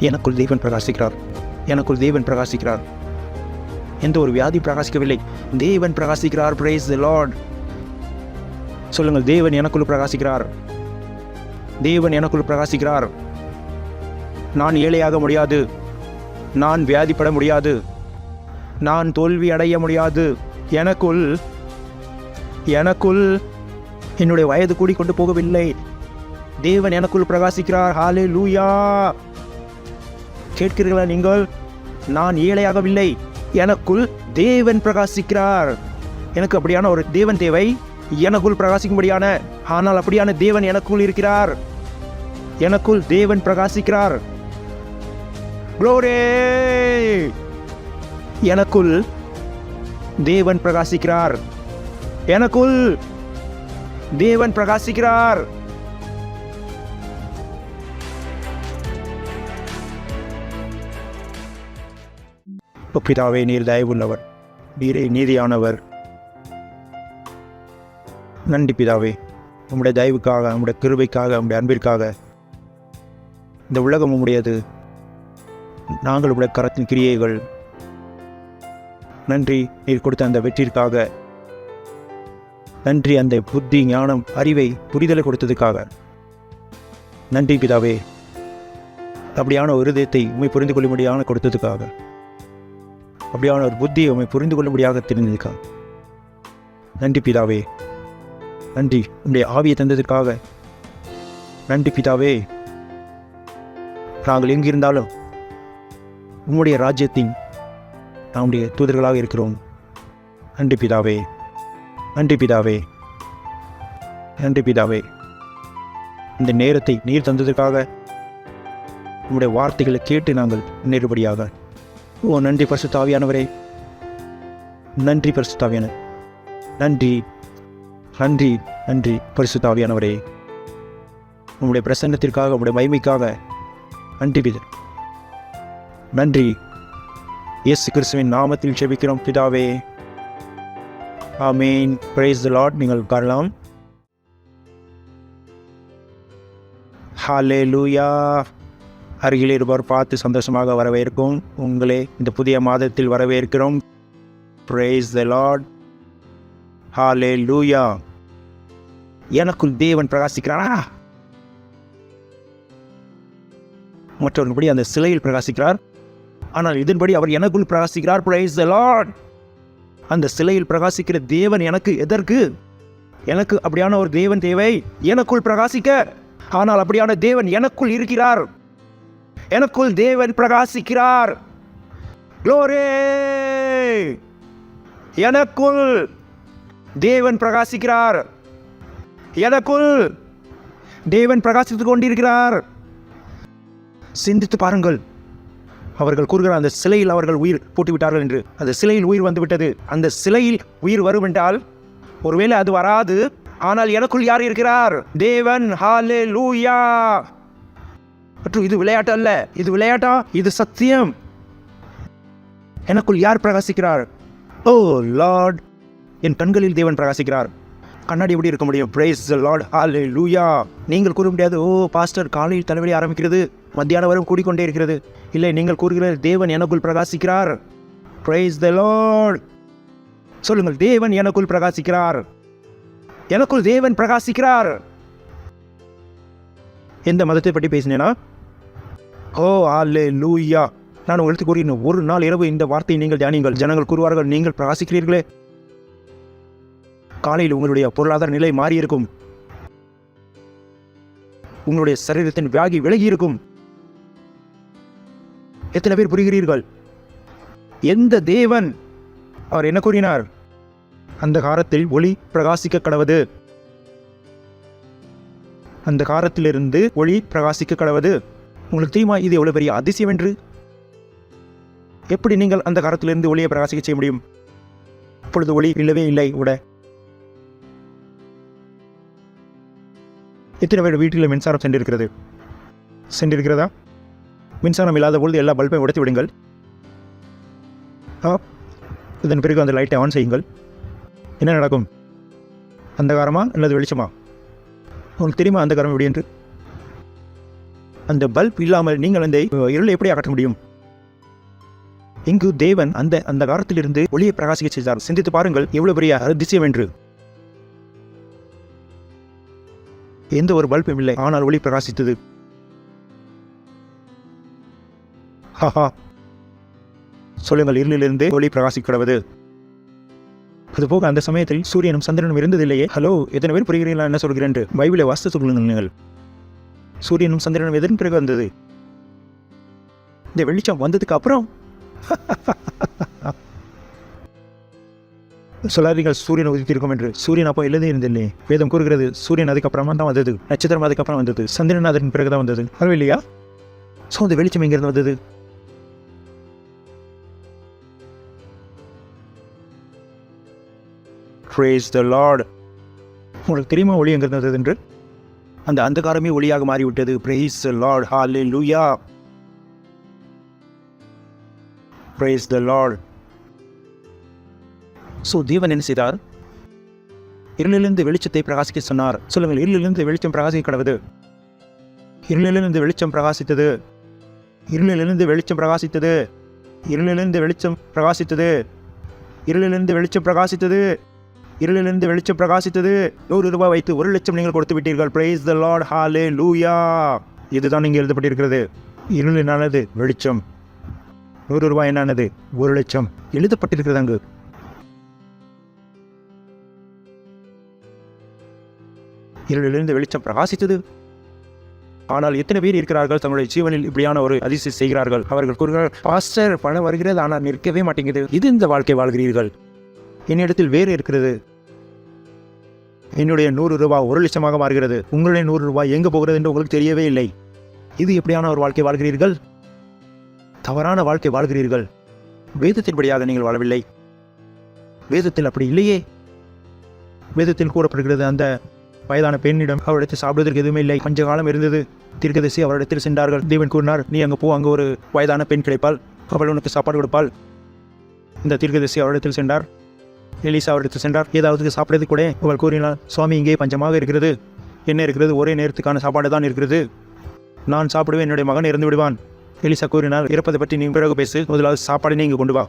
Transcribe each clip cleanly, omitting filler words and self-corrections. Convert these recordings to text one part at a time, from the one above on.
எனக்குள் தேவன் பிரகாசிக்கிறார், எனக்குள் தேவன் பிரகாசிக்கிறார். எந்த ஒரு வியாதி பிரகாசிக்கவில்லை, தேவன் பிரகாசிக்கிறார். Praise the Lord. சொல்லுங்கள், தேவன் எனக்குள் பிரகாசிக்கிறார், தேவன் எனக்குள் பிரகாசிக்கிறார். நான் ஏழையாக முடியாது, நான் வியாதிப்பட முடியாது, நான் தோல்வி அடைய முடியாது. எனக்குள் என்னுடைய வயது கூடிக்கொண்டு போகவில்லை, தேவன் எனக்குள் பிரகாசிக்கிறார். ஹல்லேலூயா. கேட்கிறீர்களா நீங்கள்? நான் ஏழையாகவில்லை, எனக்குள் தேவன் பிரகாசிக்கிறார். எனக்கு அப்படியான ஒரு தேவன் தேவை, எனக்குள் பிரகாசிக்கும்படியான. ஆனால் அப்படியான தேவன் எனக்குள் இருக்கிறார், எனக்குள் தேவன் பிரகாசிக்கிறார். க்ளோரி! எனக்குள் தேவன் பிரகாசிக்கிறார், எனக்குள் தேவன் பிரகாசிக்கிறார். பிதாவே, நீர் தயவுள்ளவர், நீரே நீதியானவர். நன்றி பிதாவே, உம்முடைய தயவுக்காக, உம்முடைய கிருபைக்காக, உம்முடைய அன்பிற்காக. இந்த உலகம் உம்முடையது, நாங்கள் உடைய கரத்தின் கிரியைகள். நன்றி நீர் கொடுத்த அந்த வெற்றிற்காக. நன்றி அந்த புத்தி, ஞானம், அறிவை, புரிதலை கொடுத்ததுக்காக. நன்றி பிதாவே, அப்படியான ஒரு இதயத்தை உண்மை புரிந்து கொள்ளும்படியான கொடுத்ததுக்காக, அப்படியான ஒரு புத்தியை உண்மை புரிந்து கொள்ளும்படியாக தெரிந்ததுக்காக. நன்றி பிதாவே, நன்றி உங்களுடைய ஆவியை தந்ததற்காக. நன்றி பிதாவே, நாங்கள் எங்கிருந்தாலும் உம்முடைய ராஜ்யத்தின் நம்முடைய தூதர்களாக இருக்கிறோம். நன்றி பிதாவே, நன்றி பிதாவே, நன்றி பிதாவே. இந்த நேரத்தை நீர் தந்ததற்காக, உம்முடைய வார்த்தைகளை கேட்டு நாங்கள் நேருபடியாக. ஓ நன்றி பரிசுத்த ஆவியானவரே, நன்றி பரிசுத்த ஆவியானவரே, நன்றி நன்றி நன்றி பரிசுத்த ஆவியானவரே. உம்முடைய பிரசன்னத்திற்காக, உம்முடைய மகிமைக்காக நன்றி பிதா. நன்றி. இயேசு கிறிஸ்துவின் நாமத்தில் ஜெபிக்கிறோம் பிதாவே, ஆமென். Price the Lord. நீங்கள் உட்காரலாம். ஹல்லேலூயா. அருகில் இருப்பவர் பார்த்து சந்தோஷமாக வரவேற்கும் உங்களே இந்த புதிய மாதத்தில் வரவேற்கிறோம். Praise the Lord. ஹல்லேலூயா. எனக்குள் தேவன் பிரகாசிக்கிறாரா? மற்றவர்கள்படி அந்த சிலையில் பிரகாசிக்கிறார், ஆனால் இதன்படி அவர் எனக்குள் பிரகாசிக்கிறார். Praise the Lord. அந்த சிலையில் பிரகாசிக்கிற தேவன் எனக்கு எதற்கு? எனக்கு அப்படியான ஒரு தேவன் தேவை, எனக்குள் பிரகாசிக்க. ஆனால் அப்படியான தேவன் எனக்குள் இருக்கிறார், எனக்குள் தேவன் பிரகாசிக்கிறார். க்ளோரி! எனக்குள் தேவன் பிரகாசிக்கிறார், எனக்குள் தேவன் பிரகாசித்துக் கொண்டிருக்கிறார். சிந்தித்து பாருங்கள். அவர்கள் கூறுகிறார், அந்த சிலையில் அவர்கள் உயிர் போட்டுவிட்டார்கள் என்று. அந்த சிலையில் உயிர் வந்துவிட்டது. அந்த சிலையில் உயிர் வரும் என்றால் ஒருவேளை அது வராது. ஆனால் எனக்குள் யார் இருக்கிறார்? தேவன். ஹல்லேலூயா. மற்றும் இது விளையாட்டு அல்ல. இது விளையாட்டா? இது சத்தியம். எனக்குள் யார் பிரகாசிக்கிறார்? ஓ லார்ட். என் கண்களில் தேவன் பிரகாசிக்கிறார். கண்ணாடி எப்படி இருக்க முடியும்? Praise the Lord. ஹல்லேலூயா. நீங்கள் கூற முடியாது, ஓ பாஸ்டர் காலையில் தலைவலி ஆரம்பிக்கிறது, மத்தியானம் வரும் கூடிக்கொண்டே இருக்கிறது. இல்லை, நீங்கள் கூறுகிறார் தேவன் எனக்குள் பிரகாசிக்கிறார். Praise the Lord. சொல்லுங்கள், தேவன் எனக்குள் பிரகாசிக்கிறார், எனக்குள் தேவன் பிரகாசிக்கிறார். எந்த மதத்தை பற்றி பேசினேனா? ஓ ஹல்லேலூயா. நான் உங்களுக்கு கூறினேன், ஒரு நாள் இரவு இந்த வார்த்தையை நீங்கள் தியானிங்கள். ஜனங்கள் கூறுவார்கள், நீங்கள் பிரகாசிக்கிறீர்களே. காலையில் உங்களுடைய பொருளாதார நிலை மாறியிருக்கும், உங்களுடைய சரீரத்தின் வியாதி விலகி இருக்கும். எத்தனை பேர் புரிகிறீர்கள்? எந்த தேவன்? அவர் என்ன கூறினார்? அந்த காலத்தில் ஒளி பிரகாசிக்க கடவது, அந்த காலத்திலிருந்து ஒளி பிரகாசிக்க கடவது. உங்களுக்கு தெரியுமா இது எவ்வளவு பெரிய அதிசயம் என்று? எப்படி நீங்கள் அந்த காலத்திலிருந்து ஒளியை பிரகாசிக்க செய்ய முடியும்? அப்பொழுது ஒளி இல்லவே இல்லை. உட எத்தனை பேர் வீட்டில் மின்சாரம் சென்றிருக்கிறதா? மின்சாரம் இல்லாத பொழுது எல்லா பல்பையும் உடைத்து விடுங்கள். இதன் பிறகு அந்த லைட்டை ஆன் செய்யுங்கள். என்ன நடக்கும்? அந்தகாரமா அல்லது வெளிச்சமா? உங்களுக்கு தெரியுமா அந்தகாரம் எப்படி என்று? அந்த பல்ப் இல்லாமல் நீங்கள் அந்த இருளை எப்படி அகற்ற முடியும்? இங்கு தேவன் அந்த காலத்திலிருந்து ஒளியை பிரகாசிக்க செய்தார். சிந்தித்து பாருங்கள், எவ்வளவு பெரிய அதிசயம் என்று. எந்த ஒரு பல்பும் இல்லை, ஆனால் ஒளி பிரகாசித்தது. சொல்லுங்கள், இருளிலிருந்து ஒளி பிரகாசிக்கிறது. அதுபோக அந்த சமயத்தில் சூரியனும் சந்திரனும் இருந்ததில்லையே. ஹலோ, எத்தனை பேர் புரிகிறீங்களா என்ன சொல்கிறேன் என்று? பைபிளை வாசித்து சொல்லுங்கள். நீங்கள் சூரியனும் சந்திரனும் எதன் பிறகு வந்தது? இந்த வெளிச்சம் வந்ததுக்கு அப்புறம். சொல்லாதீர்கள் சூரியன் உதித்திருக்கும் என்று. சூரியன் அப்போ எழுதி இருந்தில்லையே. வேதம் கூறுகிறது சூரியன் அதுக்கப்புறமா தான் வந்தது, நட்சத்திரம் அதுக்கப்புறம் வந்தது, சந்திரன் அதன் பிறகுதான் வந்தது. அதுவும் இல்லையா? ஸோ அந்த வெளிச்சம் எங்கிருந்து வந்தது? Praise the Lord. உங்களுக்கு தெரியுமா ஒளி எங்கிருந்து வந்தது என்று? அந்த அந்தகாரமே ஒளியாக மாறிவிட்டது. Praise the Lord. Hallelujah. Praise the Lord. So தேவன் என்ன செய்தார்? இருளிலிருந்து வெளிச்சத்தை பிரகாசிக்க சொன்னார். சொல்லுங்கள், இருளிலிருந்து வெளிச்சம் பிரகாசிக்க கடவுது. இருளிலிருந்து வெளிச்சம் பிரகாசித்தது. இருளிலிருந்து வெளிச்சம் பிரகாசித்தது. இருளிலிருந்து வெளிச்சம் பிரகாசித்தது. இருளிலிருந்து வெளிச்சம் பிரகாசித்தது. இருளிலிருந்து வெளிச்சம் பிரகாசித்தது. 100 ரூபாய் வைத்து 1 லட்சம் நீங்கள் கொடுத்து விட்டீர்கள். Praise the Lord. Hallelujah. இதுதான் இங்கே எழுதப்பட்டிருக்கிறது. இருளினானது வெளிச்சம். 100 ரூபாய் என்னானது? 1 லட்சம். எழுதப்பட்டிருக்கிறது அங்கு. இருளிலிருந்து வெளிச்சம் பிரகாசித்தது. ஆனால் எத்தனை பேர் இருக்கிறார்கள் தங்களுடைய ஜீவனில் இப்படியான ஒரு அதிசயம் செய்கிறார்கள்? அவர்கள் கூறுகிறார்கள், பாஸ்டர் பணம் வருகிறது ஆனால் நிற்கவே மாட்டேங்குது. இது இந்த வாழ்க்கை வாழ்கிறீர்கள். என்னிடத்தில் வேறு இருக்கிறது. என்னுடைய 100 ரூபாய் 1 லட்சமாக மாறுகிறது. உங்களுடைய 100 ரூபாய் எங்கே போகிறது என்று உங்களுக்கு தெரியவே இல்லை. இது எப்படியான ஒரு வாழ்க்கை வாழ்கிறீர்கள்? தவறான வாழ்க்கை வாழ்கிறீர்கள். வேதத்தின்படியாக நீங்கள் வாழவில்லை. வேதத்தில் அப்படி இல்லையே. வேதத்தில் கூறப்படுகிறது, அந்த வயதான பெண்ணிடம் அவரிடத்தில் சாப்பிடுவதற்கு எதுவுமே இல்லை, பஞ்ச காலம் இருந்தது. தீர்க்கதரிசி அவரிடத்தில் சென்றார்கள். தேவன் கூறினார், நீ அங்கே போ, அங்கே ஒரு வயதான பெண் கிடைப்பாள், அவள் உனக்கு சாப்பாடு கொடுப்பாள். இந்த தீர்க்கதரிசி அவரிடத்தில் சென்றார். எலிசா அவரிடத்தில் சென்றார். ஏதாவது சாப்பிடுறது கூட அவள் கூறினார், சுவாமி இங்கே பஞ்சமாக இருக்கிறது. என்ன இருக்கிறது? ஒரே நேரத்துக்கான சாப்பாடு தான் இருக்கிறது. நான் சாப்பிடுவேன், என்னுடைய மகன் இறந்து விடுவான். எலிசா கூறினார், இறப்பதை பற்றி நீ பிறகு பேசு, முதலாவது சாப்பாடு நீங்க கொண்டு வா.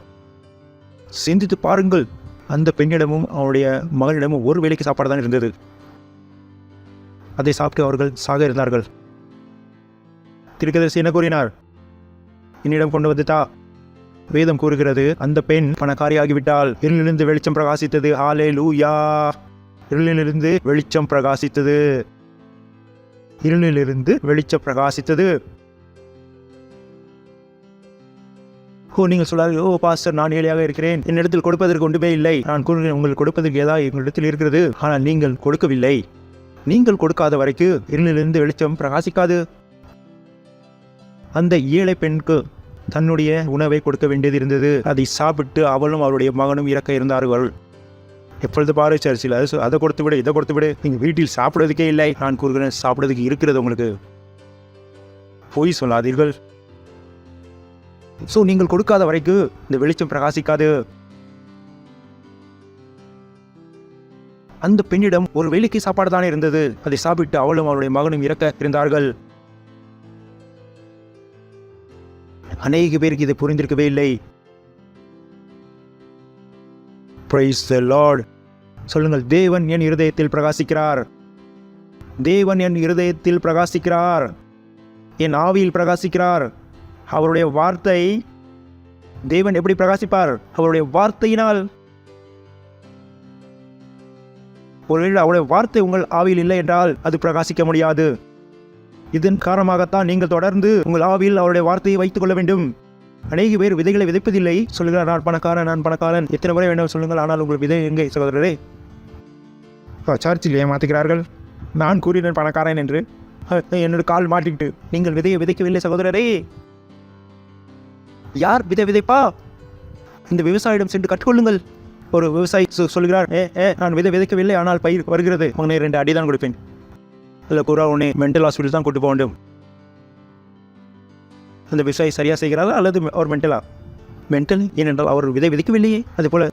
சிந்தித்து பாருங்கள், அந்த பெண்ணிடமும் அவருடைய மகனிடமும் ஒரு வேளைக்கு சாப்பாடு தான் இருந்தது. அதை சாப்பிட்டு அவர்கள் சாக இருந்தார்கள். தீர்க்கதரிசி என்ன கூறினார்? என்னிடம் கொண்டு வந்துட்டா. வேதம் கூறுகிறது, அந்த பெண் பணக்காரியாகிவிட்டால். இருளிலிருந்து வெளிச்சம் பிரகாசித்தது. ஹல்லேலூயா. இருளிலிருந்து வெளிச்சம் பிரகாசித்தது. இருளிலிருந்து வெளிச்சம் பிரகாசித்தது. நீங்கள் சொல்லாரு, ஓ பாஸ்டர், நான் ஏழையாக இருக்கிறேன், என்னிடத்தில் கொடுப்பதற்கு ஒன்றுமே இல்லை. நான் கூறுகிறேன், உங்களுக்கு கொடுப்பதற்கு ஏதாவது எங்களிடத்தில் இருக்கிறது, ஆனால் நீங்கள் கொடுக்கவில்லை. நீங்கள் கொடுக்காத வரைக்கும் இருளிலிருந்து வெளிச்சம் பிரகாசிக்காது. அந்த ஏழை பெண்ணுக்கு தன்னுடைய உணவை கொடுக்க வேண்டியது இருந்தது. அதை சாப்பிட்டு அவளும் அவருடைய மகனும் இறக்க இருந்தார்கள். எப்பொழுது பாரு சர்ச்சில் அதை கொடுத்து விடு, இதை கொடுத்து விடு, நீங்கள் வீட்டில் சாப்பிடுவதற்கே இல்லை. நான் கூறுகிறேன், சாப்பிடுவதற்கு இருக்கிறது உங்களுக்கு. பொய் சொல்லாதீர்கள். ஸோ நீங்கள் கொடுக்காத வரைக்கும் இந்த வெளிச்சம் பிரகாசிக்காது. அந்த பெண்ணிடம் ஒரு வேளைக்கு சாப்பாடு தானே இருந்தது. அதை சாப்பிட்டு அவளும் அவருடைய மகனும் இறக்க இருந்தார்கள். அநேக பேருக்கு இதை புரிந்திருக்கவே இல்லை. Praise the Lord. சொல்லுங்கள், தேவன் என் இருதயத்தில் பிரகாசிக்கிறார். தேவன் என் இருதயத்தில் பிரகாசிக்கிறார். என் ஆவியில் பிரகாசிக்கிறார். அவருடைய வார்த்தை, தேவன் எப்படி பிரகாசிப்பார்? அவருடைய வார்த்தையினால். ஒருவேளை அவருடைய வார்த்தை உங்கள் ஆவியில் இல்லை என்றால் அது பிரகாசிக்க முடியாது. இதன் காரணமாகத்தான் நீங்கள் தொடர்ந்து உங்கள் ஆவியில் அவருடைய வார்த்தையை வைத்துக் கொள்ள வேண்டும். அநேக பேர் விதைகளை விதைப்பதில்லை. சொல்லுகிறார், நான் பணக்காரன், நான் பணக்காரன். எத்தனை முறை வேண்டும் சொல்லுங்கள், ஆனால் உங்கள் விதை எங்கே சகோதரரே? சர்ச்சில் ஏமாத்துகிறார்கள். நான் கூறினேன் பணக்காரன் என்று, என்னோட கால் மாட்டிக்கிட்டு. நீங்கள் விதையை விதைக்கவில்லை சகோதரரே. யார் விதை விதைப்பா? இந்த விவசாயிடம் சென்று கற்றுக்கொள்ளுங்கள். ஒரு விவசாயி சொல்கிறார், நான் விதை விதைக்கவில்லை, ஆனால் பயிர் வருகிறது, உன்னை 2 அடி தான் கொடுப்பேன். அதில் கூறா, உன்னை மென்டல் ஹாஸ்பிட்டல் தான் கூட்டு போக வேண்டும். அந்த விவசாயி சரியா செய்கிறாரா அல்லது அவர் மென்டலா? மென்டல், ஏனென்றால் அவர் விதை விதைக்கவில்லையே. அதே போல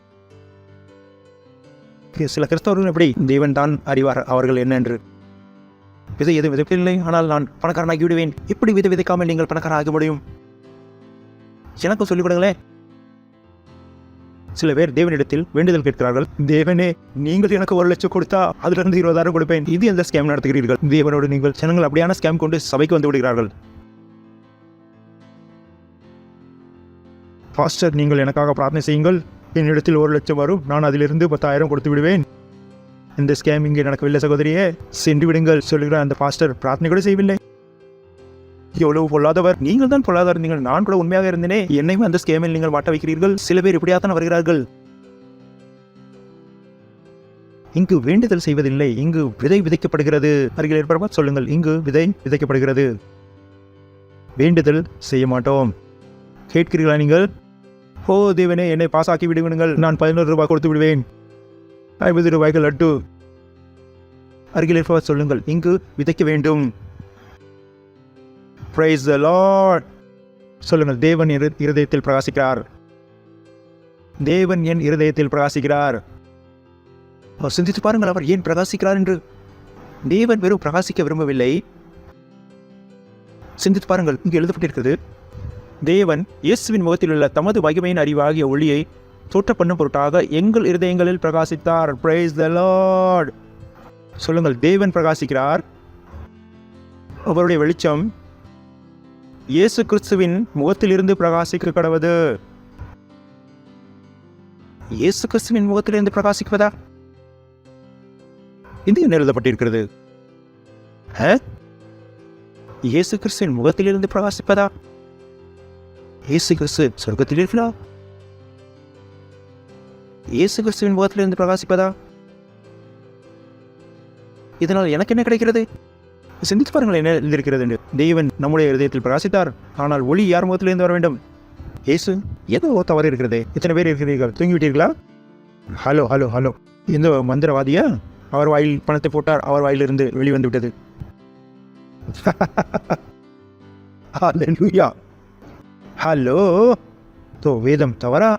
சில கிறிஸ்தவர்கள் எப்படி? தேவன் தான் அறிவார் அவர்கள் என்ன என்று. விதை எதுவும் விதைப்பில்லை, ஆனால் நான் பணக்காரனாகி விடுவேன். எப்படி விதை விதைக்காமல் நீங்கள் பணக்காரனாக முடியும்? எனக்கும் சொல்லிக் கொடுங்களேன். சில பேர் தேவனிடத்தில் வேண்டுதல் கேட்கிறார்கள். தேவனே, நீங்கள் எனக்கு 1 லட்சம் கொடுத்தா அதிலிருந்து 20,000 கொடுப்பேன். இது எந்த ஸ்கேம் நடத்துகிறீர்கள்? தேவனோடு நீங்கள் ஜனங்கள் அப்படியான ஸ்கேம் கொண்டு சபைக்கு வந்து விடுகிறார்கள். பாஸ்டர், நீங்கள் எனக்காக பிரார்த்தனை செய்யுங்கள், என்னிடத்தில் 1 லட்சம் வரும், நான் அதிலிருந்து 10,000 கொடுத்து விடுவேன். இந்த ஸ்கேம் இங்கே நடக்கவில்லை சகோதரியே, சென்று விடுங்கள் சொல்லுகிற அந்த பாஸ்டர் பிரார்த்தனை கூட செய்யவில்லை. எவ்வளவு பொல்லாதவர்! நீங்கள் தான் பொல்லாதவர். நீங்கள் நான் கூட உண்மையாக இருந்தேனே, என்னையும் அந்த ஸ்கேமில் நீங்கள் மாட்ட வைக்கிறீர்கள். சில பேர் இப்படியாத்தான் வருகிறார்கள். இங்கு வேண்டுதல் செய்வதில்லை, இங்கு விதை விதைக்கப்படுகிறது. அருகில் இருப்பவா சொல்லுங்கள், இங்கு விதை விதைக்கப்படுகிறது. வேண்டுதல் செய்ய மாட்டோம். கேட்கிறீர்களா நீங்கள்? ஓ தேவனே, என்னை பாசாக்கி விடுவீர்கள், நான் 11 ரூபாய் கொடுத்து விடுவேன், 50 ரூபாய்க்கு லட்டு. அருகில் இருப்பவா சொல்லுங்கள், இங்கு விதைக்க வேண்டும். Praise the Lord. சொல்லுங்கள், தேவன் என் இருதயத்தில் பிரகாசிக்கிறார். தேவன் என் இருதயத்தில் பிரகாசிக்கிறார். சிந்தித்து பாருங்கள், அவர் ஏன் பிரகாசிக்கிறார் என்று. தேவன் வெறும் பிரகாசிக்க விரும்பவில்லை. சிந்தித்து பாருங்கள், இங்கு எழுதப்பட்டிருக்கிறது, தேவன் இயேசுவின் முகத்தில் உள்ள தமது மகிமையின் அறிவாகிய ஒளியை தோற்ற பண்ணும் பொருட்டாக எங்கள் இருதயங்களில் பிரகாசித்தார். Praise the Lord. சொல்லுங்கள், தேவன் பிரகாசிக்கிறார். அவருடைய வெளிச்சம் இயேசு கிறிஸ்துவின் முகத்திலிருந்து பிரகாசிக்க கடவது. இயேசு கிறிஸ்துவின் முகத்திலிருந்து பிரகாசிக்குவதா? இது என்ன எழுதப்பட்டிருக்கிறது? இயேசு கிறிஸ்துவின் முகத்திலிருந்து பிரகாசிப்பதா? இயேசு கிறிஸ்து சொர்க்கத்தில் இருக்கிறார். இயேசு கிறிஸ்துவின் முகத்திலிருந்து பிரகாசிப்பதா? இதனால் எனக்கு என்ன கிடைக்கிறது? சிந்தித்து பாருங்கள் என்ன எழுதியிருக்கிறது என்று. தேவன் நம்முடைய இருதயத்தில் பிரகாசித்தார், ஆனால் ஒளி யார் முகத்திலிருந்து வர வேண்டும்? இயேசு. ஏதோ தவறு இருக்கிறது. இத்தனை பேர் இருக்கிறீர்கள், தூங்கிவிட்டீர்களா? ஹலோ ஹலோ ஹலோ, இந்த மந்திரவாதியா? அவர் வாயில் பணத்தை போட்டார், அவர் வாயிலிருந்து வெளிவந்து விட்டது. ஹல்லேலூயா. ஹலோ, வேதம் தவறா?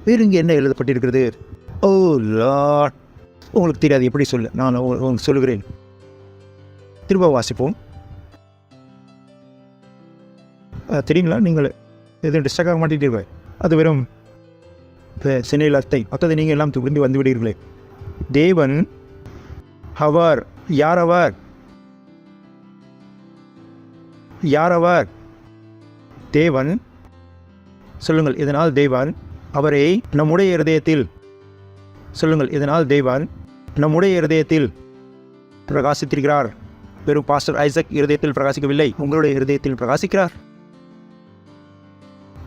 வேறு இங்கே என்ன எழுதப்பட்டிருக்கிறது? ஓ லார்ட், உங்களுக்கு தெரியாது, எப்படி சொல்ல, நான் உங்களுக்கு சொல்லுகிறேன். திரும்ப வாசிப்போம். தெரியுங்களா? நீங்கள் எதுவும் டிஸ்டர்ப் ஆக மாட்டீர்கள். அது வெறும் சென்னையில் அத்ததை நீங்கள் எல்லாம் புரிந்து வந்து விடுவீர்களே. தேவன் அவர். யார் அவர்? யார் அவர்? தேவன். சொல்லுங்கள், இதனால் தேவன் அவரை நம்முடைய இருதயத்தில், சொல்லுங்கள், இதனால் தேவன் நம்முடைய இருதயத்தில் பிரகாசித்திருக்கிறார். வெறும் பாஸ்டர் ஐசக் இருதயத்தில் பிரகாசிக்கவில்லை, உங்களுடைய இருதயத்தில் பிரகாசிக்கிறார்.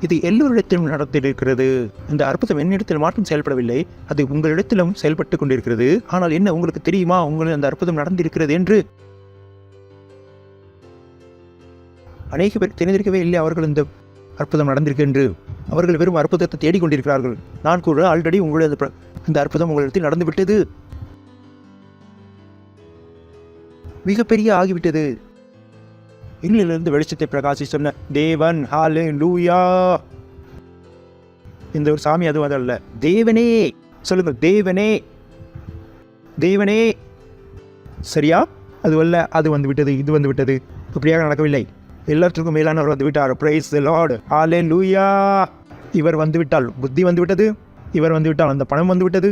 இது எல்லோரிடத்திலும் நடந்திருக்கிறது. இந்த அற்புதம் என்னிடத்தில் மாற்றம் செயல்படவில்லை, அது உங்களிடத்திலும் செயல்பட்டு கொண்டிருக்கிறது. ஆனால் என்ன, உங்களுக்கு தெரியுமா உங்களுக்கு அந்த அற்புதம் நடந்திருக்கிறது என்று? அநேக பேர் தெரிந்திருக்கவே இல்லை அவர்கள் இந்த அற்புதம் நடந்திருக்கு என்று. அவர்கள் வெறும் அற்புதத்தை தேடிக்கொண்டிருக்கிறார்கள். நான் கூட ஆல்ரெடி உங்களுடைய அந்த அற்புதம் உங்களிடத்தில் நடந்துவிட்டது, மிகப்பெரிய ஆகிவிட்டது. இருளிலிருந்து வெளிச்சத்தை பிரகாசி சொன்ன தேவன். ஹல்லேலூயா. இந்த ஒரு சாமி அதுவும் அதல்ல, தேவனே. சொல்லுங்கள், தேவனே. தேவனே. சரியா? அதுவல்ல, அது வந்து விட்டது, இது வந்து விட்டது. இப்படியாக நடக்கவில்லை. எல்லாற்றுக்கும் மேலானவர் வந்து விட்டார். Praise the Lord. ஹல்லேலூயா. இவர் வந்து விட்டால் புத்தி வந்து விட்டது, இவர் வந்து விட்டால் அந்த பணம் வந்து விட்டது,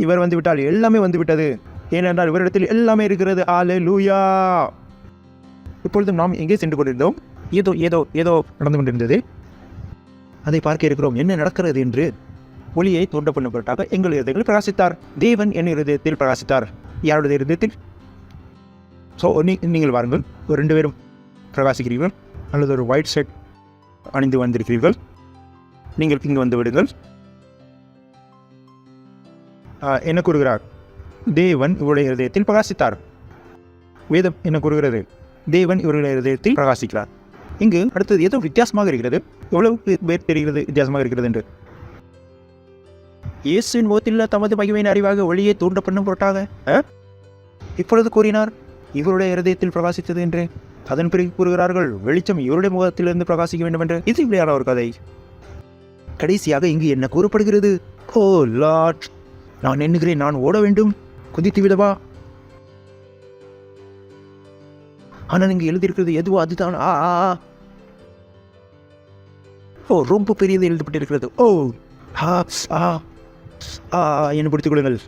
இவர் வந்து விட்டால் எல்லாமே வந்து விட்டது. ஏனென்றால் இவரிடத்தில் எல்லாமே இருக்கிறது. ஹல்லேலூயா. இப்பொழுதும் நாம் எங்கே சென்று கொண்டிருந்தோம்? ஏதோ ஏதோ ஏதோ நடந்து கொண்டிருந்தது. அதை பார்க்க இருக்கிறோம் என்ன நடக்கிறது என்று. ஒளியை தோன்ற பண்ணும் பொருட்டாக எங்கள் இருதயத்தில் பிரகாசித்தார். தேவன் என் இருதயத்தில் பிரகாசித்தார். யாருடைய இருதயத்தில்? நீங்கள் வாருங்கள், ஒரு 2 பேரும் பிரகாசிக்கிறீர்கள், அல்லது ஒரு ஒயிட் ஷர்ட் அணிந்து வந்திருக்கிறீர்கள். நீங்கள் இங்கு வந்து விடுங்கள். என்ன கூறுகிறார்? தேவன் இவருடைய இருதயத்தில் பிரகாசித்தார். வேதம் என்ன கூறுகிறது? தேவன் இவருடைய இருதயத்தில் பிரகாசிக்கிறார். இங்கு அடுத்தது ஏதோ வித்தியாசமாக இருக்கிறது. எவ்வளவு பேர் தெரிகிறது வித்தியாசமாக இருக்கிறது என்று? இயேசுவின் முகத்தில் தமது மகிமையின் அறிவாக ஒளியை தூண்ட பண்ணும் பொருட்டாக இப்பொழுது கூறினார் இவருடைய இருதயத்தில் பிரகாசித்தது என்று. அதன் பிறகு கூறுகிறார்கள் வெளிச்சம் இவருடைய முகத்திலிருந்து பிரகாசிக்க வேண்டும் என்று. இது இப்படியான ஒரு கதை. கடைசியாக இங்கு என்ன கூறப்படுகிறது? ஓ லார்ட், நான் எண்ணுகிறேன், நான் ஓட வேண்டும், குதித்து விடவா? ஆனால் இங்கே எழுதியிருக்கிறது எதுவோ அதுதான். ஓ, ரொம்ப பெரியது எழுதப்பட்டிருக்கிறது. ஓ, என்னை பிடித்துக் கொள்ளுங்கள்.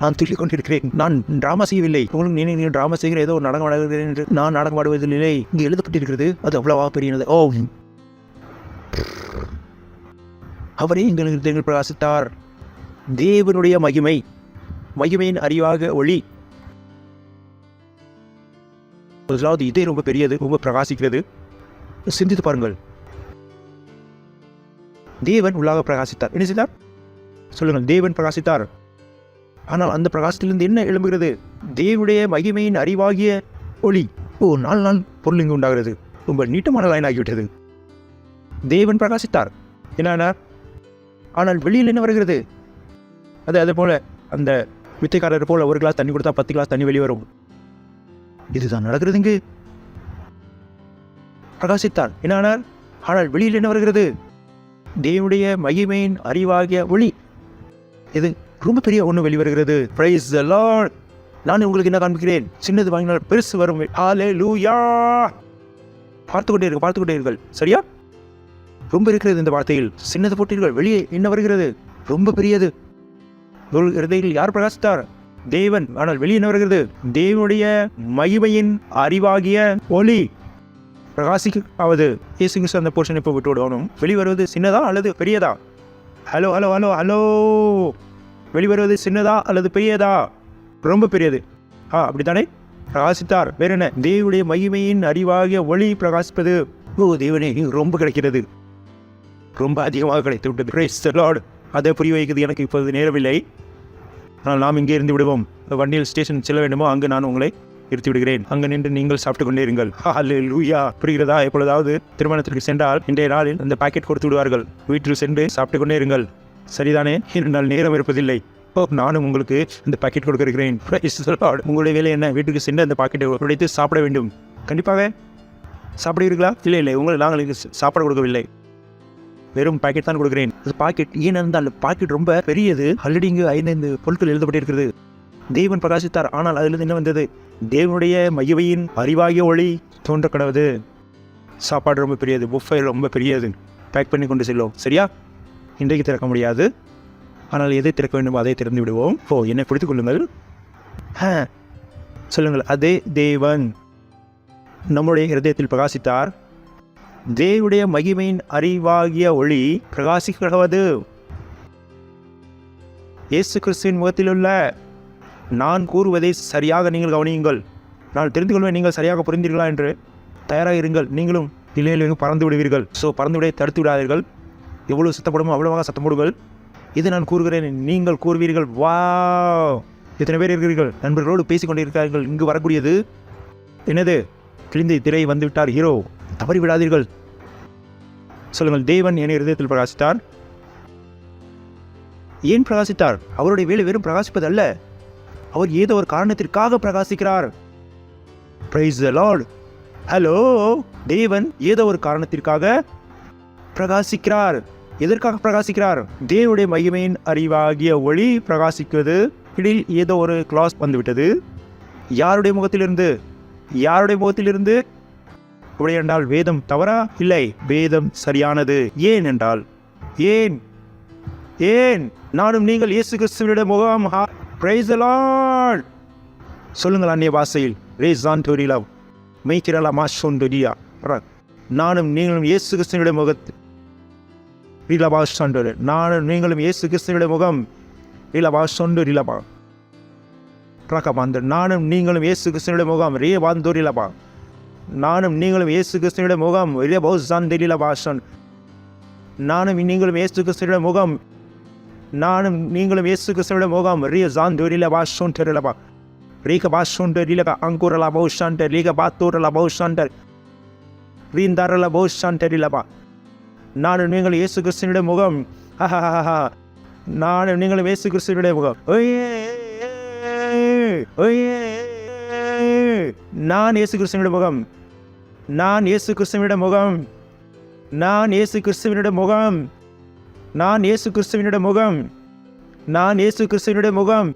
நான் துள்ளிக் கொண்டிருக்கிறேன். நான் டிராமா செய்யவில்லை. உங்களுக்கு நீங்கள் டிராமா செய்கிற ஏதோ ஒரு நாடகம் ஆடுகிறேன் என்று நான் நாடகம் ஆடுவதில்லை. இங்கே எழுதப்பட்டிருக்கிறது அது அவ்வளவா பெரியது. ஓ, அவரே எங்கள் பிரகாசித்தார். தேவனுடைய மகிமையின் அறிவாக ஒளி. முதலாவது இதே ரொம்ப பெரியது, ரொம்ப பிரகாசிக்கிறது. சிந்தித்து பாருங்கள். தேவன் உள்ளாக பிரகாசித்தார். என்ன செய்தார் சொல்லுங்கள்? தேவன் பிரகாசித்தார். ஆனால் அந்த பிரகாசத்திலிருந்து என்ன எழும்புகிறது? தேவனுடைய மகிமையின் அறிவாகிய ஒளி. ஓ, நாள் பொருள் இங்கு உண்டாகிறது. ரொம்ப நீட்டமான லைன் ஆகிவிட்டது. தேவன் பிரகாசித்தார். என்ன? ஆனால் வெளியில் என்ன வருகிறது? அதே போல அந்த வித்தைக்காரர் போல ஒரு கிளாஸ் தண்ணி கொடுத்தா 10 கிளாஸ் தண்ணி வெளியே வரும். இதுதான் நடக்கிறது இங்கு. பிரகாசித்தார். என்ன? ஆனால் வெளியில் என்ன வருகிறது? தேவனுடைய மகிமையின் அறிவாகிய ஒளி. இது ரொம்ப பெரிய ஒன்று வெளிவருகிறது. Price the Lord. நான் உங்களுக்கு என்ன காண்பிக்கிறேன்? சின்னது வாங்கினால் பெருசு வரும். ஹல்லேலூயா. பார்த்துக்கொண்டே இருங்கள். சரியா? ரொம்ப இருக்கிறது இந்த வார்த்தையில். சின்னது போட்டீர்கள், வெளியே என்ன வருகிறது? ரொம்ப பெரியது. இருதயத்தில் யார் பிரகாசித்தார்? தேவன். ஆனால் வெளியே என்ன வருகிறது? தேவனுடைய மகிமையின் அறிவாகிய ஒளி பிரகாசிக்காவது. இயேசு கிறிஸ்து அந்த போர்ஷன் இப்போ விட்டு விடணும். வெளிவருவது சின்னதா அல்லது பெரியதா? ஹலோ. வெளிவருவது சின்னதா அல்லது பெரியதா? ரொம்ப பெரியது. அப்படித்தானே? பிரகாசித்தார். வேற என்ன? தேவனுடைய மகிமையின் அறிவாகிய ஒளி பிரகாசிப்பது. ஓ தேவனே, ரொம்ப கிடைக்கிறது. ரொம்ப அதிகமாக கிடைத்து விட்டது. Price the Lord. அதை புரிய வைக்கிறது எனக்கு இப்போது நேரமில்லை. ஆனால் நாம் இங்கே இருந்து விடுவோம். வண்டியில் ஸ்டேஷன் செல்ல வேண்டுமோ அங்கு நான் உங்களை நிறுத்தி விடுகிறேன். அங்கு நின்று நீங்கள் சாப்பிட்டு கொண்டே இருங்கள். ஹல்லேலூயா. புரிகிறதா? எப்பொழுதாவது திருமணத்திற்கு சென்றால் இன்றைய நாளில் இந்த பாக்கெட் கொடுத்து விடுவார்கள். வீட்டில் சென்று சாப்பிட்டு கொண்டே இருங்கள். சரிதானே? என்னால் நேரம் இருப்பதில்லை. நானும் உங்களுக்கு இந்த பாக்கெட் கொடுக்கிறேன். உங்களுடைய வேலை என்ன? வீட்டுக்கு சென்று அந்த பாக்கெட்டை உடைத்து சாப்பிட வேண்டும். கண்டிப்பாக சாப்பிடுவீர்களா? இல்லை, நாங்கள் சாப்பிட கொடுக்கவில்லை. வெறும் பாக்கெட் தான் கொடுக்கிறேன். பாக்கெட் ஏனென்றால் பாக்கெட் ரொம்ப பெரியது. ஆல்ரெடி இங்கு 5 பொருட்கள் எழுதப்பட்டிருக்கிறது. தேவன் பிரகாசித்தார். ஆனால் அதிலிருந்து என்ன வந்தது? தேவனுடைய மகிமையின் அறிவாகிய ஒளி தோன்ற கடவுது. சாப்பாடு ரொம்ப பெரியது. புஃபே ரொம்ப பெரியது. பேக் பண்ணி கொண்டு செல்லும். சரியா? இன்றைக்கு திறக்க முடியாது. ஆனால் எதை திறக்க வேண்டுமோ அதை திறந்து விடுவோம். என்னை பிடித்துக் கொள்ளுங்கள். சொல்லுங்கள். அதே தேவன் நம்முடைய இருதயத்தில் பிரகாசித்தார். தேவனுடைய மகிமையின் அறிவாகிய ஒளி பிரகாசிக்கிறது. இயேசு கிறிஸ்துவின் முகத்தில் உள்ள நான் கூறுவதை சரியாக நீங்கள் கவனியுங்கள். நான் தெரிந்து கொள்வேன் நீங்கள் சரியாக புரிந்தீர்களா என்று. தயாராக இருங்கள். நீங்களும் இல்லையிலும் பறந்து விடுவீர்கள். பறந்து விட தடுத்து விடாதீர்கள். எவ்வளவு சத்தப்படுமோ அவ்வளவாக சத்தம் போடுங்கள். இது நான் கூறுகிறேன், நீங்கள் கூறுவீர்கள். வா, எத்தனை பேர் இருக்கிறீர்கள்? நண்பர்களோடு பேசிக்கொண்டிருக்கிறார்கள். இங்கு வரக்கூடியது என்னது? கிழிந்த திரை வந்துவிட்டார் ஹீரோ. தவறி விடாதீர்கள். சொல்லுங்கள். தேவன் என் இருதயத்தில் பிரகாசித்தார். ஏன் பிரகாசித்தார்? அவருடைய வேலை வெறும் பிரகாசிப்பது அல்ல. அவர் ஏதோ ஒரு காரணத்திற்காக பிரகாசிக்கிறார். Praise the Lord. ஹலோ. தேவன் ஏதோ ஒரு காரணத்திற்காக பிரகாசிக்கிறார். எதற்காக பிரகாசிக்கிறார்? தேவனுடைய மகிமையின் அறிவாகிய ஒளி பிரகாசிக்குவது. இடையில் ஏதோ ஒரு கிளாஸ் வந்துவிட்டது. யாருடைய முகத்திலிருந்து? அப்படி என்றால் வேதம் தவறா? இல்லை, வேதம் சரியானது. ஏன் என்றால் ஏன் நானும் நீங்கள் இயேசு கிறிஸ்துவினுடைய முகம். Price the Lord. சொல்லுங்கள் அந்நிய பாஷையில். ரேசான் டோரிலா மெய்கிரலா மாஷோன் டோரியா. நானும் நீங்களும் இயேசு கிறிஸ்துவினுடைய முகத்தில். நானும் நீங்களும் இயேசு கிறிஸ்துவினுடைய முகம். நானும் நீங்களும் இயேசு கிறிஸ்துவினுடைய முகம். நானும் நீங்களும் இயேசு கிறிஸ்துவினுடைய முகம். நானும் நீங்களும் இயேசு கிறிஸ்துவினுடைய முகம். நானும் நீங்களும் இயேசு கிறிஸ்துவினுடைய முகம். நானும் நீங்கள் இயேசு கிறிஸ்துவினுடைய முகம். நானும் நீங்களும் இயேசு கிறிஸ்துவினுடைய முகம். நான் இயேசு கிறிஸ்துவினுடைய முகம். நான் இயேசு கிறிஸ்துவினுடைய முகம். நான் இயேசு கிறிஸ்துவினுடைய முகம். நான் இயேசு கிறிஸ்துவினுடைய முகம். நான் இயேசு கிறிஸ்துவினுடைய முகம்.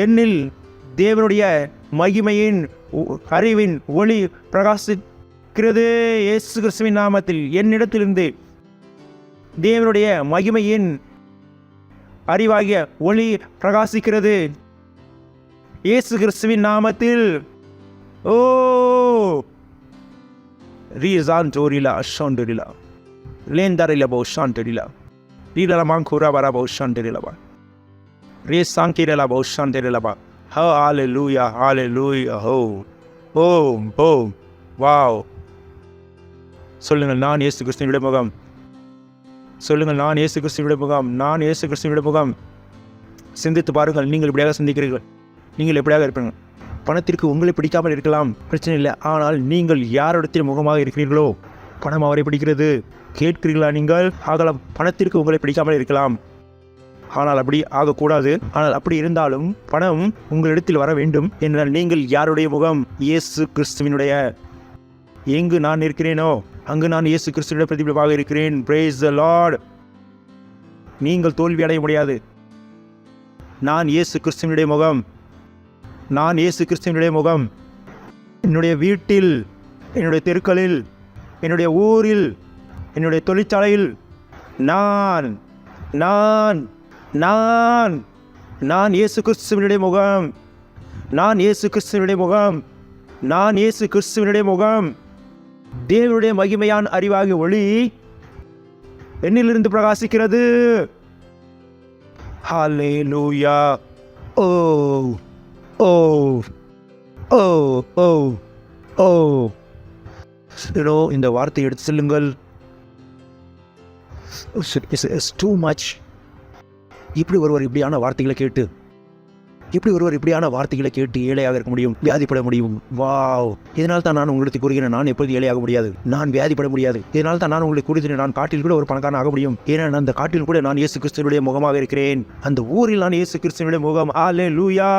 என்னில் தேவனுடைய மகிமையின் அறிவின் ஒளி பிரகாசிக்கிறது. இயேசு கிறிஸ்துவின் நாமத்தில் என்னிடத்திலிருந்து தேவனுடைய மகிமையின் அறிவாகிய ஒளி பிரகாசிக்கிறது. இயேசு கிறிஸ்துவின் நாமத்தில். ஓ ரீசான்டோரிலா ஷாண்டோரிலா லேந்தரில போ ஷாண்டோரிலா ரீலா மாங்கூரா வரா போ ஷாண்டோரிலா ரே சாங்கிரலா போ ஷாண்டோரிலா. ஹalleluya hallelujah. ஓ ஓ வாவ். சொல்லுங்கள், நான் இயேசு கிறிஸ்துவினுடைய முகம். சொல்லுங்கள், நான் இயேசு கிறிஸ்துவினுடைய முகம். நான் இயேசு கிறிஸ்துவினுடைய முகம். சிந்தித்து பாருங்கள், நீங்கள் எப்படியாக சிந்திக்கிறீர்கள்? நீங்கள் எப்படியாக இருப்பீர்கள்? பணத்திற்கு உங்களை பிடிக்காமல் இருக்கலாம், பிரச்சனை இல்லை. ஆனால் நீங்கள் யாரிடத்தில் முகமாக இருக்கிறீர்களோ பணம் அவரை பிடிக்கிறது. கேட்கிறீர்களா நீங்கள்? ஆகலாம், பணத்திற்கு உங்களை பிடிக்காமல் இருக்கலாம், ஆனால் அப்படி ஆகக்கூடாது. ஆனால் அப்படி இருந்தாலும் பணம் உங்களிடத்தில் வர வேண்டும் என்றால் நீங்கள் யாருடைய முகம்? இயேசு கிறிஸ்துவினுடைய. எங்கு நான் இருக்கிறேனோ அங்கு நான் இயேசு கிறிஸ்துவினுடைய பிரதிபலிப்பாக இருக்கிறேன். Praise the Lord. நீங்கள் தோல்வி அடைய முடியாது. நான் இயேசு கிறிஸ்துவினுடைய முகம். நான் இயேசு கிறிஸ்துவினுடைய முகம். என்னுடைய வீட்டில், என்னுடைய தெருக்களில், என்னுடைய ஊரில், என்னுடைய தொழிற்சாலையில் நான் நான் நான் நான் இயேசு கிறிஸ்துவினுடைய முகம். நான் இயேசு கிறிஸ்துவினுடைய முகம். நான் இயேசு கிறிஸ்துவினுடைய முகம். தேவனுடைய மகிமையான அறிவாகிய ஒளி என்னிலிருந்து பிரகாசிக்கிறது. ஹalleluya. ஓ ஓ ஓ ஓ ஓ இந்த வார்த்தையை எடுத்து செல்லுங்கள். It's too much. இப்படி ஒருவர் இப்படியான வார்த்தைகளை கேட்டு ஏழையாக இருக்க முடியும், வியாதிப்பட முடியும். வாவ். இதனால் தான் நான் உங்களுக்கு கூறுகிறேன், நான் எப்போது ஏழையாக முடியாது, நான் வியாதிப்பட முடியாது. இதனால் தான் நான் உங்களுக்கு கூறுகிறேன், நான் காட்டில் கூட ஒரு பணக்காரன் ஆக முடியும். ஏன்னா அந்த காட்டில் கூட நான் இயேசு கிறிஸ்துவினுடைய முகமாக இருக்கிறேன். அந்த ஊரில் நான் இயேசு கிறிஸ்துவினுடைய முகம். ஹalleluya.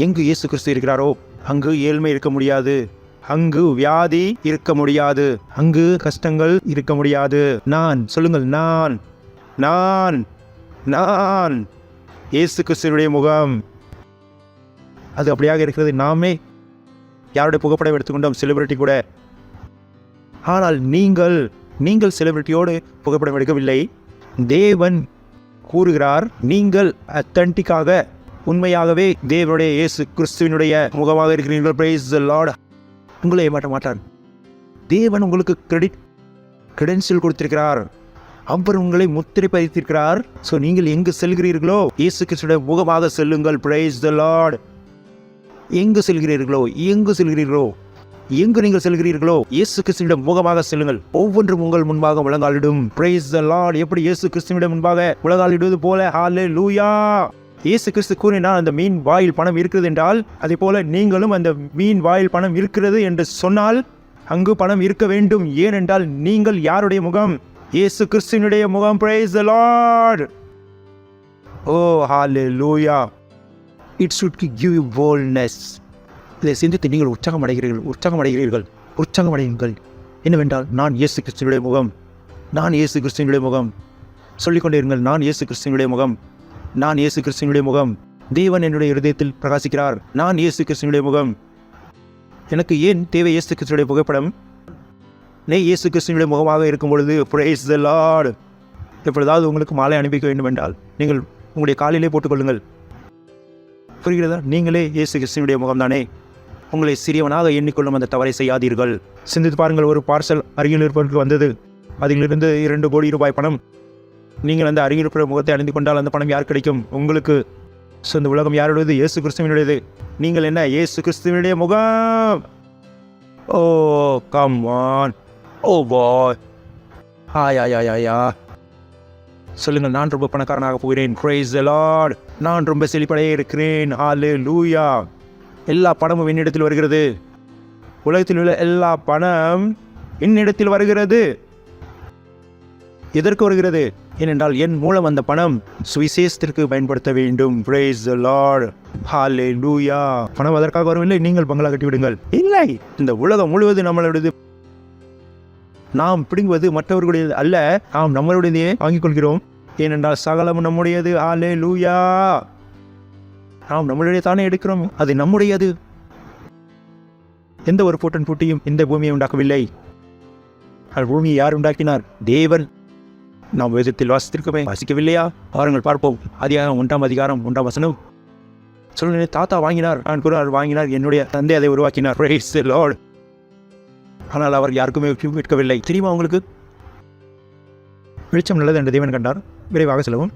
எங்கு இயேசு கிறிஸ்து இருக்கிறாரோ அங்கு ஏழ்மை இருக்க முடியாது, அங்கு வியாதி இருக்க முடியாது, அங்கு கஷ்டங்கள் இருக்க முடியாது. நான் சொல்லுங்கள், நான் நான் நான் இயேசு கிறிஸ்துவினுடைய முகம். அது அப்படியாக இருக்கிறது. நாமே யாருடைய புகைப்படம் எடுத்துக்கொண்டோம், செலிபிரிட்டி கூட. ஆனால் நீங்கள் செலிபிரிட்டியோடு புகைப்படம் எடுக்கவில்லை. தேவன் கூறுகிறார், நீங்கள் அத்தன்டிக்காக, உண்மையாகவே தேவனுடைய இயேசு கிறிஸ்துவினுடைய முகமாக இருக்கிறீர்கள். Praise the Lord. உங்களை ஏமாற்ற மாட்டார். தேவன் உங்களுக்கு கிரெடென்ஷியல் கொடுத்திருக்கிறார். அவர் உங்களை முத்திரை பதித்திருக்கிறார். ஸோ நீங்கள் எங்கு செல்கிறீர்களோ இயேசு கிறிஸ்துவினுடைய முகமாக செல்லுங்கள். Praise the Lord. எங்கு நீங்கள் செல்கிறீர்களோ இயேசு கிறிஸ்துவினுடைய முகமாக செல்லுங்கள். ஒவ்வொன்றும் உங்கள் முன்பாக முழங்காலிடும். Praise the Lord. எப்படி இயேசு கிறிஸ்துவினுடைய முன்பாக முழங்காலிடுவது போல. ஹalleluya. இயேசு கிறிஸ்து கூறினார், அந்த மீன் வாயில் பணம் இருக்கிறது என்றால், அதே போல நீங்களும் அந்த மீன் வாயில் பணம் இருக்கிறது என்று சொன்னால் அங்கு பணம் இருக்க வேண்டும். ஏனென்றால் நீங்கள் யாருடைய முகம்? இயேசு கிறிஸ்துவினுடைய முகம். Praise the Lord. Oh hallelujah. It should give you boldness. இதை சிந்தித்து நீங்கள் உற்சாகமடைகிறீர்கள். என்னவென்றால், நான் இயேசு கிறிஸ்துவினுடைய முகம். நான் இயேசு கிறிஸ்துவினுடைய முகம். சொல்லிக்கொண்டே இருங்கள், நான் இயேசு கிறிஸ்துவினுடைய முகம். நான் இயேசு கிறிஸ்துவினுடைய முகம். தேவன் என்னுடைய இருதயத்தில் பிரகாசிக்கிறார். நான் இயேசு கிறிஸ்துவினுடைய முகம். எனக்கு ஏன் தேவை இயேசு கிறிஸ்துவினுடைய புகைப்படம்? இயேசு கிறிஸ்துவினுடைய முகமாக இருக்கும் பொழுது Praise the Lord. எப்பொழுதாவது உங்களுக்கு மாலை அனுப்பிக்க வேண்டும் என்றால் நீங்கள் உங்களுடைய காலிலே போட்டுக்கொள்ளுங்கள். புரிகிறதா? நீங்களே இயேசு கிறிஸ்துவினுடைய முகம் தானே. உங்களை சிறியவனாக எண்ணிக்கொள்ளும் அந்த தவறை செய்யாதீர்கள். சிந்தித்து பாருங்கள், ஒரு பார்சல் அருகில் இருப்பவருக்கு வந்தது. அதிலிருந்து 2 கோடி ரூபாய் பணம். நீங்கள் அந்த அருகில் இருப்ப முகத்தை அணிந்து கொண்டால் அந்த பணம் யார் கிடைக்கும்? உங்களுக்கு. ஸோ இந்த உலகம் யாருடையது? இயேசு கிறிஸ்துவினுடையது. நீங்கள் என்ன? இயேசு கிறிஸ்துவினுடைய முகம். ஓ கம் ஆன். ஓ பாய். ஆயா சொல்லுங்கள், நான் ரொம்ப பணக்காரனாக போகிறேன். Praise the Lord. நான் ரொம்ப செழிப்படைய இருக்கிறேன். ஹalleluya. எல்லா பணமும் என்னிடத்தில் வருகிறது. உலகத்தில் உள்ள எல்லா பணம் என்னிடத்தில் வருகிறது. எதற்கு வருகிறது? ஏனென்றால் என் மூலம் அந்த பணம் சுவிசேஷத்திற்கு பயன்படுத்த வேண்டும். Praise the Lord. Hallelujah. பணம் அதற்காக வரவில்லை, நீங்கள் பங்களா கட்டிவிடுங்கள். இல்லை, இந்த உலகம் முழுவதும் நம்மளுடையது. நாம் பிடுங்குவது மற்றவர்களுடையது அல்ல, நாம் நம்மளுடையதையே வாங்கிக் கொள்கிறோம். ஏனென்றால் சகலமும் நம்முடையது. Hallelujah. நாம் நம்மளுடைய தானே எடுக்கிறோம், அது நம்முடையது. எந்த ஒரு பூட்டன் பூட்டியும் இந்த பூமியை உண்டாக்கவில்லை. பூமியை யார் உண்டாக்கினார்? தேவன். நாம் வேதத்தில் வாசிக்கவில்லையா? பாருங்கள், பார்ப்போம். அதிகாரம் 1ஆம் அதிகாரம் 1ஆம் வசனம். சொல்லுங்க, தாத்தா வாங்கினார், நான் கூட வாங்கினார், என்னுடைய தந்தை அதை உருவாக்கினார். Praise the Lord. ஆனால் அவர் யாருக்குமே மீட்கவில்லை. தெரியுமா உங்களுக்கு? வெளிச்சம் நல்லது என்று தேவன் கண்டார். விரைவாக செல்லவும்.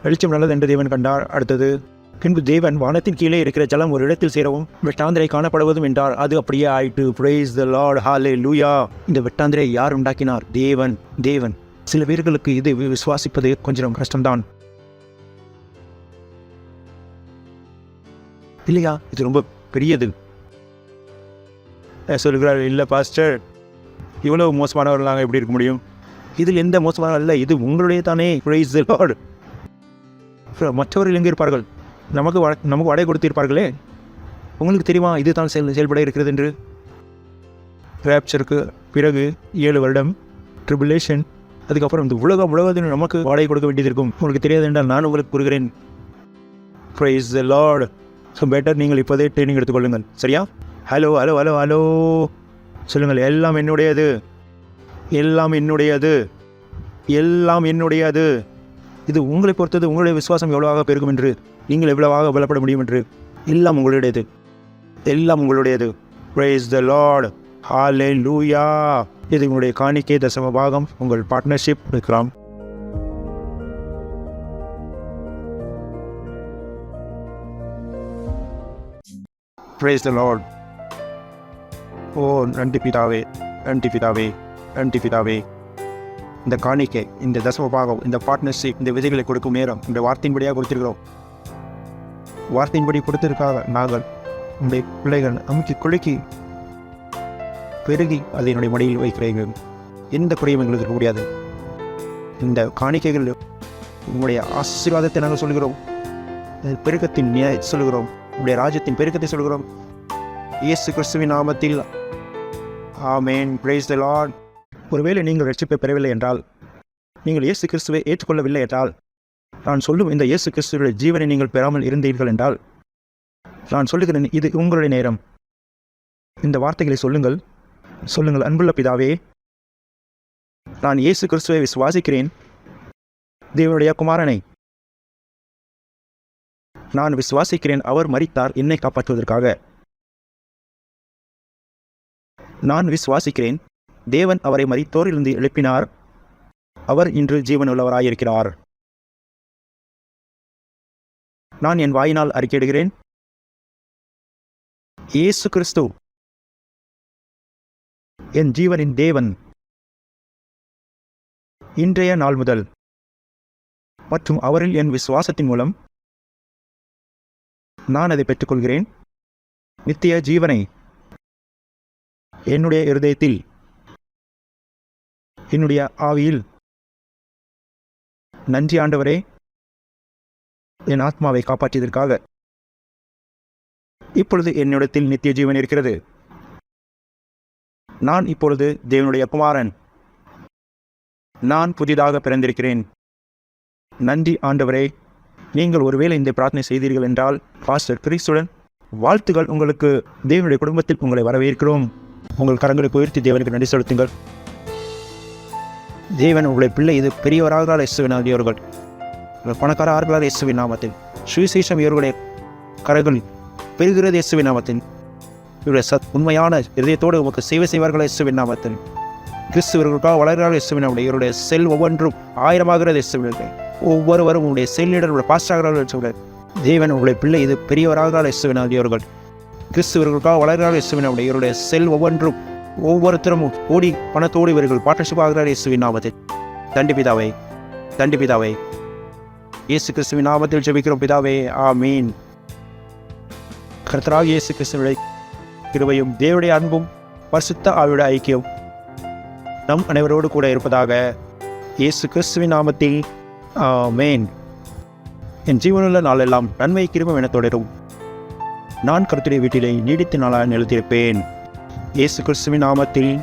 வெளிச்சம் நல்லது என்று தேவன் கண்டார். அடுத்தது, பின்பு தேவன் வானத்தின் கீழே இருக்கிற ஜலம் ஒரு இடத்தில் சேரவும் வெட்டாந்திரை காணப்படுவதும் என்றார். அது அப்படியே ஆயிட்டு. Praise the Lord. Hallelujah. இந்த வெட்டாந்திரை யார் உண்டாக்கினார்? தேவன். தேவன். சில பேர்களுக்கு இது விசுவாசிப்பது கொஞ்சம் கஷ்டம்தான் இல்லையா? இது ரொம்ப பெரியது. சொல்கிறார், இல்லை பாஸ்டர், இவ்வளவு மோசமானவர்களாக எப்படி இருக்க முடியும்? இதில் எந்த மோசமான அல்ல, இது உங்களுடைய தானே. Praise the Lord. மற்றவர்கள் எங்கே இருப்பார்கள்? நமக்கு வடை கொடுத்திருப்பார்களே. உங்களுக்கு தெரியுமா இது தான் செயல்பட இருக்கிறது என்று? ரேப்சருக்கு பிறகு 7 வருடம் ட்ரிபுலேஷன், அதுக்கப்புறம் இந்த உலகத்தில் நமக்கு வாடகை கொடுக்க வேண்டியது இருக்கும். உங்களுக்கு தெரியாது என்றால் நான் உங்களுக்கு கூறுகிறேன். Praise the Lord. So better நீங்கள் இப்போதே ட்ரைனிங் எடுத்துக்கொள்ளுங்கள். சரியா? ஹலோ ஹலோ ஹலோ ஹலோ சொல்லுங்கள். எல்லாம் என்னுடையது, எல்லாம் என்னுடையது, எல்லாம் என்னுடையது. இது உங்களை பொறுத்தது. உங்களுடைய விசுவாசம் எவ்வளவாக பெருகும் என்று, நீங்கள் எவ்வளவாக பலப்பட முடியும் என்று. எல்லாம் உங்களுடையது, எல்லாம் உங்களுடையது. Praise the Lord. Hallelujah. இது உங்களுடைய காணிக்கை, தசம பாகம், உங்கள் பார்ட்னர்ஷிப் இருக்கலாம். Praise the Lord. ஓ நன்றி பிதாவே, நன்றி பிதாவே, நன்றி பிதாவே. இந்த காணிக்கை, இந்த தசம பாகம், இந்த பார்ட்னர்ஷிப், இந்த விதைகளை கொடுக்கும் நேரம் இந்த வார்த்தையின்படியாக கொடுத்திருக்கிறோம். வார்த்தையின்படி கொடுத்திருக்காக நாங்கள் உங்களுடைய பிள்ளைகள் அமுக்கி குலுக்கி பெருகி அதை என்னுடைய மடியில் வைக்கிறீர்கள். எந்த குறையும் எங்களுக்கு இருக்க முடியாது. இந்த காணிக்கைகள் உங்களுடைய ஆசீர்வாதத்தை நாங்கள் சொல்கிறோம், பெருக்கத்தின் சொல்கிறோம், உங்களுடைய ராஜ்யத்தின் பெருக்கத்தை சொல்கிறோம். இயேசு கிறிஸ்துவின் நாமத்தில் ஆமென். Praise the Lord. ஒருவேளை நீங்கள் ரட்சிப்பை பெறவில்லை என்றால், நீங்கள் இயேசு கிறிஸ்துவை ஏற்றுக்கொள்ளவில்லை என்றால், நான் சொல்லும் இந்த இயேசு கிறிஸ்துவின் ஜீவனை நீங்கள் பெறாமல் இருந்தீர்கள் என்றால், நான் சொல்லுகிறேன், இது உங்களுடைய நேரம். இந்த வார்த்தைகளை சொல்லுங்கள். சொல்லுங்கள், அன்புள்ள பிதாவே, நான் இயேசு கிறிஸ்துவை விசுவாசிக்கிறேன், தேவனுடைய குமாரனை நான் விசுவாசிக்கிறேன். அவர் மரித்தார் என்னை காப்பாற்றுவதற்காக. நான் விசுவாசிக்கிறேன், தேவன் அவரை மரித்தோரிலிருந்து எழுப்பினார். அவர் இன்று ஜீவனுள்ளவராயிருக்கிறார். நான் என் வாயினால் அறிக்கையிடுகிறேன், இயேசு கிறிஸ்து என் ஜீவனின் தேவன். இன்றைய நாள் முதல் மற்றும் அவரில் என் விசுவாசத்தின் மூலம் நான் அதை பெற்றுக்கொள்கிறேன். நித்திய ஜீவனை என்னுடைய இருதயத்தில், என்னுடைய ஆவியில். நன்றி ஆண்டவரே, என் ஆத்மாவை காப்பாற்றியதற்காக. இப்பொழுது என்னிடத்தில் நித்திய ஜீவன் இருக்கிறது. நான் இப்பொழுது தேவனுடைய குமாரன். நான் புதிதாக பிறந்திருக்கிறேன். நன்றி ஆண்டவரே. நீங்கள் ஒருவேளை இந்த பிரார்த்தனை செய்தீர்கள் என்றால், பாஸ்டர் கிறிஸ்துடன் வாழ்த்துகள் உங்களுக்கு. தேவனுடைய குடும்பத்தில் உங்களை வரவேற்கிறோம். உங்கள் கரங்களுக்கு உயர்த்தி தேவனுக்கு நன்றி செலுத்துங்கள். தேவன் உங்களுடைய பிள்ளை இது பெரியவராக இயேசுவின் அவர்கள், பணக்கார ஆர்களாக இயேசுவின் நாமத்தில். சுவிசேஷம் இவர்களுடைய கரங்களில் பெறுகிறது இயேசுவின் நாமத்தில். இவருடைய உண்மையான இதயத்தோடு உமக்கு சேவை செய்வார்கள் இயேசுவின் நாமத்தில். கிறிஸ்துவர்களுக்காக வளர்கிறார்கள் இயேசுவின் நாமத்தில். இவருடைய செல் ஒவ்வொன்றும் 1000 இயேசுவின். ஒவ்வொருவரும் உங்களுடைய செல் லீடர், உங்களுடைய பாஸ்டராக சொல்கிறார். தேவன் உங்களுடைய பிள்ளை இது பெரியவராக இயேசுவின் அவர்கள், கிறிஸ்துவர்களுக்காக வளர்கிறார்கள் இயேசுவின் நாமத்தில். இவருடைய செல் ஒவ்வொன்றும் ஒவ்வொருத்தரும் ஓடி பணத்தோடு இவர்கள் பார்ட்னர்ஷிப் ஆகிறார் இயேசுவின் நாமத்தில். தண்டி பிதாவை, தண்டி பிதாவை, இயேசு கிறிஸ்துவின் நாமத்தில் ஜெபிக்கிறோம் பிதாவே. ஆமீன். கர்த்தராக இயேசு கிறிஸ்துவினுடைய கிருபையும் தேவனுடைய அன்பும் பரிசுத்த ஆவியுடைய ஐக்கியம் நம் அனைவரோடு கூட இருப்பதாக. இயேசு கிறிஸ்துவின் நாமத்தில் ஆமென். என் ஜீவனுள்ள நாளெல்லாம் நன்மை கிருபை என தொடரும். நான் கர்த்தருடைய வீட்டிலே நீடித்த நாளாக நிலைத்திருப்பேன். இயேசு கிறிஸ்துவின் நாமத்தில்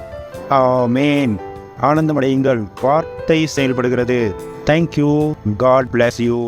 ஆமென். ஆனந்தமடையுங்கள். வார்த்தை செயல்படுகிறது. தேங்க்யூ. God bless you.